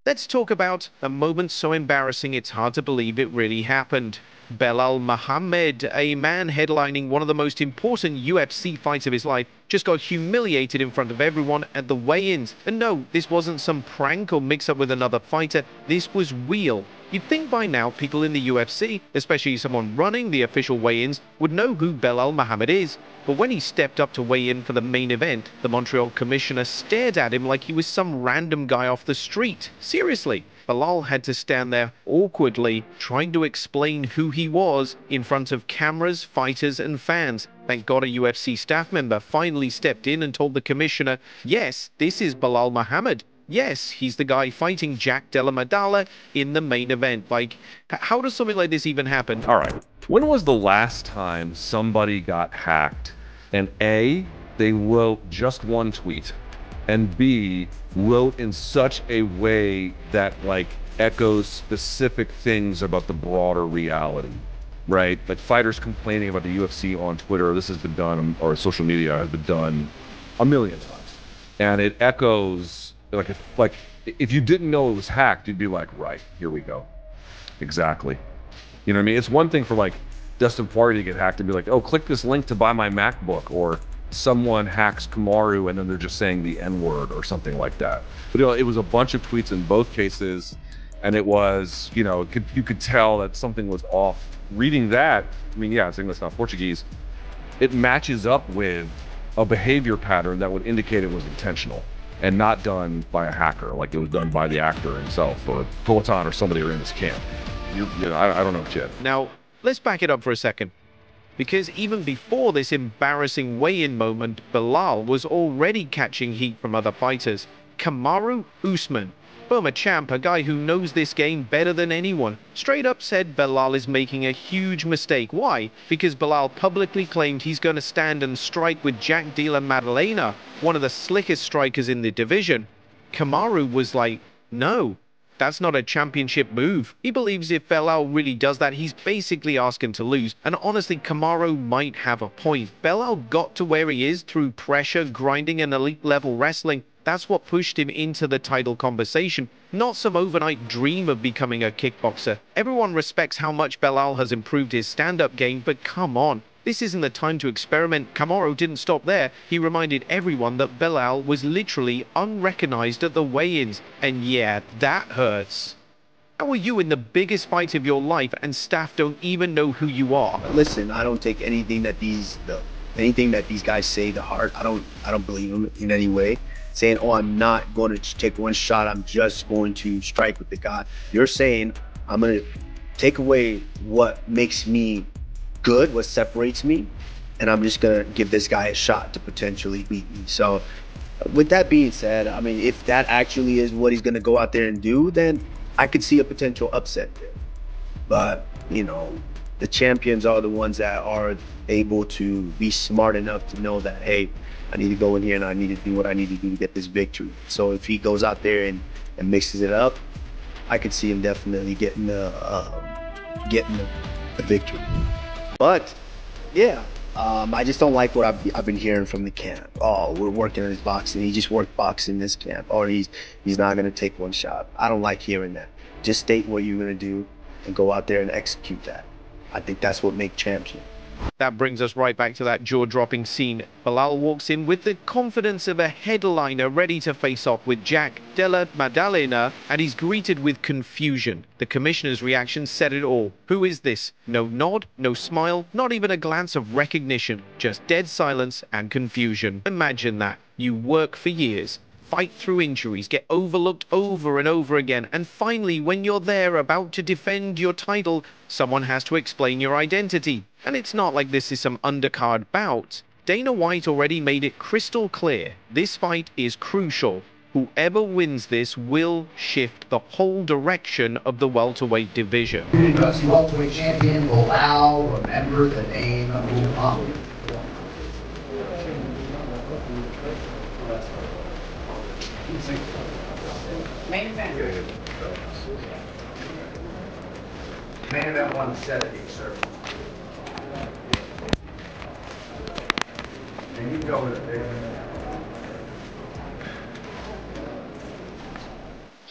Let's talk about a moment so embarrassing it's hard to believe it really happened. Belal Muhammad, a man headlining one of the most important UFC fights of his life, just got humiliated in front of everyone at the weigh-ins. And no, this wasn't some prank or mix-up with another fighter, this was real. You'd think by now people in the UFC, especially someone running the official weigh-ins, would know who Belal Muhammad is. But when he stepped up to weigh in for the main event, the Montreal commissioner stared at him like he was some random guy off the street. Seriously, Belal had to stand there awkwardly, trying to explain who he was in front of cameras, fighters, and fans. Thank God a UFC staff member finally stepped in and told the commissioner, yes, this is Belal Muhammad. Yes, he's the guy fighting Jack Della Maddala in the main event. Like, how does something like this even happen? All right. When was the last time somebody got hacked and A, they wrote just one tweet, and B, wrote in such a way that like echoes specific things about the broader reality, right? Like fighters complaining about the UFC on Twitter, this has been done, or social media has been done a million times. And it echoes, like if you didn't know it was hacked, you'd be like, right, here we go. Exactly. You know what I mean? It's one thing for like Dustin Poirier to get hacked and be like, oh, click this link to buy my MacBook, or someone hacks Kamaru and then they're just saying the N-word or something like that. But you know, it was a bunch of tweets in both cases, and it was, you know, you could tell that something was off. Reading that, I mean, yeah, it's English, not Portuguese. It matches up with a behavior pattern that would indicate it was intentional and not done by a hacker, like it was done by the actor himself or Peloton or somebody who were in this camp. You know, I don't know shit. Now, let's back it up for a second. Because even before this embarrassing weigh-in moment, Belal was already catching heat from other fighters. Kamaru Usman, former champ, a guy who knows this game better than anyone, straight up said Belal is making a huge mistake. Why? Because Belal publicly claimed he's going to stand and strike with Jack Della Maddalena, one of the slickest strikers in the division. Kamaru was like, no. That's not a championship move. He believes if Belal really does that, he's basically asking to lose. And honestly, Kamaru might have a point. Belal got to where he is through pressure, grinding, and elite level wrestling. That's what pushed him into the title conversation, not some overnight dream of becoming a kickboxer. Everyone respects how much Belal has improved his stand-up game, but come on. This isn't the time to experiment. Kamaru didn't stop there. He reminded everyone that Belal was literally unrecognized at the weigh-ins. And yeah, that hurts. How are you in the biggest fight of your life and staff don't even know who you are? Listen, I don't take anything that these guys say to heart. I don't believe them in any way. Saying, oh, I'm not going to take one shot, I'm just going to strike with the guy. You're saying I'm going to take away what makes me good, what separates me, and I'm just gonna give this guy a shot to potentially beat me. So with that being said, I mean, if that actually is what he's gonna go out there and do, then I could see a potential upset there. But you know, the champions are the ones that are able to be smart enough to know that, hey, I need to go in here and I need to do what I need to do to get this victory. So if he goes out there and mixes it up, I could see him definitely getting the victory. But yeah, I just don't like what I've been hearing from the camp. Oh, we're working on his boxing. He just worked boxing this camp. Or he's not gonna take one shot. I don't like hearing that. Just state what you're gonna do and go out there and execute that. I think that's what makes champions. That brings us right back to that jaw-dropping scene. Belal walks in with the confidence of a headliner ready to face off with Jack Della Maddalena, and he's greeted with confusion. The commissioner's reaction said it all. Who is this? No nod, no smile, not even a glance of recognition, just dead silence and confusion. Imagine that. You work for years, fight through injuries, get overlooked over and over again, and finally, when you're there about to defend your title, someone has to explain your identity. And it's not like this is some undercard bout. Dana White already made it crystal clear. This fight is crucial. Whoever wins this will shift the whole direction of the welterweight division. UFC welterweight champion Belal, remember the name Muhammad. Main event. Main event 170, sir. And you go with it, baby.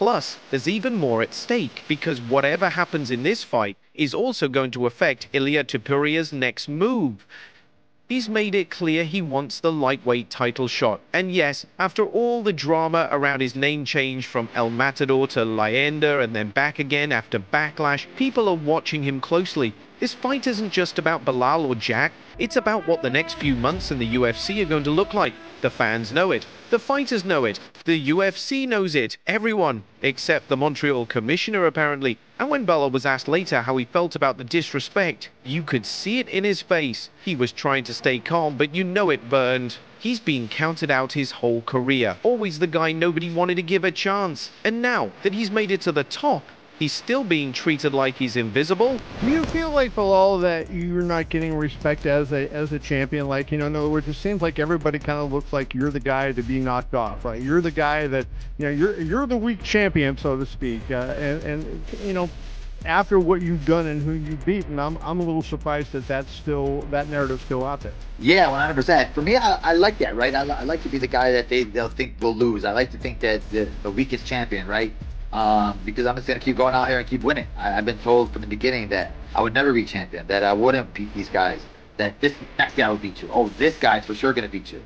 Plus, there's even more at stake, because whatever happens in this fight is also going to affect Ilia Topuria's next move. He's made it clear he wants the lightweight title shot. And yes, after all the drama around his name change from El Matador to Leyenda and then back again after Backlash, people are watching him closely. This fight isn't just about Belal or Jack, it's about what the next few months in the UFC are going to look like. The fans know it. The fighters know it. The UFC knows it. Everyone. Except the Montreal commissioner, apparently. And when Belal was asked later how he felt about the disrespect, you could see it in his face. He was trying to stay calm, but you know it burned. He's been counted out his whole career. Always the guy nobody wanted to give a chance. And now that he's made it to the top, he's still being treated like he's invisible. Do you feel like, Belal, that you're not getting respect as a champion? Like, in other words, it seems like everybody kind of looks like you're the guy to be knocked off, right? You're the guy that, you're the weak champion, so to speak. And after what you've done and who you've beaten, I'm a little surprised that that narrative's still out there. Yeah, 100%. For me, I like that, right? I like to be the guy that they'll think will lose. I like to think that the weakest champion, right? Because I'm just gonna keep going out here and keep winning. I've been told from the beginning that I would never be champion, that I wouldn't beat these guys, that this next guy would beat you. Oh, this guy's for sure gonna beat you.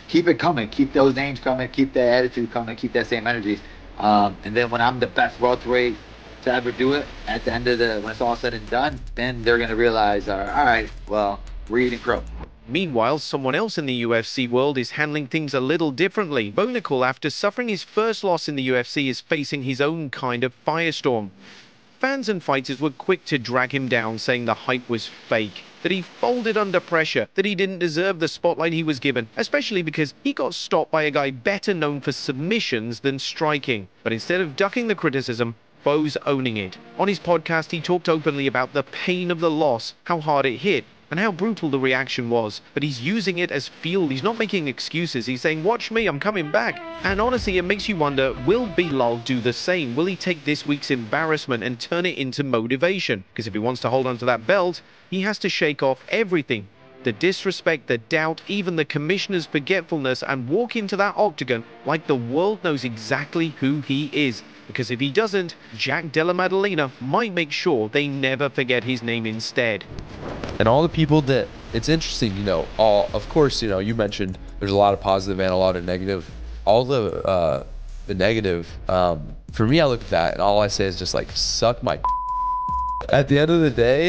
Keep it coming, keep those names coming, keep that attitude coming, keep that same energy. And then when I'm the best welterweight to ever do it, at the end of when it's all said and done, then they're gonna realize, all right, well, we're eating crow. Meanwhile, someone else in the UFC world is handling things a little differently. Bonicol, after suffering his first loss in the UFC, is facing his own kind of firestorm. Fans and fighters were quick to drag him down, saying the hype was fake, that he folded under pressure, that he didn't deserve the spotlight he was given, especially because he got stopped by a guy better known for submissions than striking. But instead of ducking the criticism, Bo's owning it. On his podcast, he talked openly about the pain of the loss, how hard it hit, and how brutal the reaction was. But he's using it as fuel. He's not making excuses. He's saying, watch me, I'm coming back. And honestly, it makes you wonder, will Belal do the same? Will he take this week's embarrassment and turn it into motivation? Because if he wants to hold on to that belt, he has to shake off everything. The disrespect, the doubt, even the commissioner's forgetfulness, and walk into that octagon like the world knows exactly who he is. Because if he doesn't, Jack Della Maddalena might make sure they never forget his name instead. And all the people that, it's interesting, of course, you mentioned there's a lot of positive and a lot of negative. All the negative, for me, I look at that and all I say is just like, suck my At the end of the day,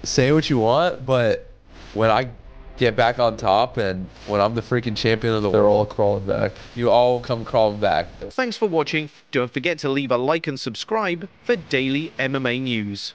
say what you want, but when I get back on top and when I'm the freaking champion of the world, they're all crawling back. You all come crawling back. Thanks for watching. Don't forget to leave a like and subscribe for daily MMA news.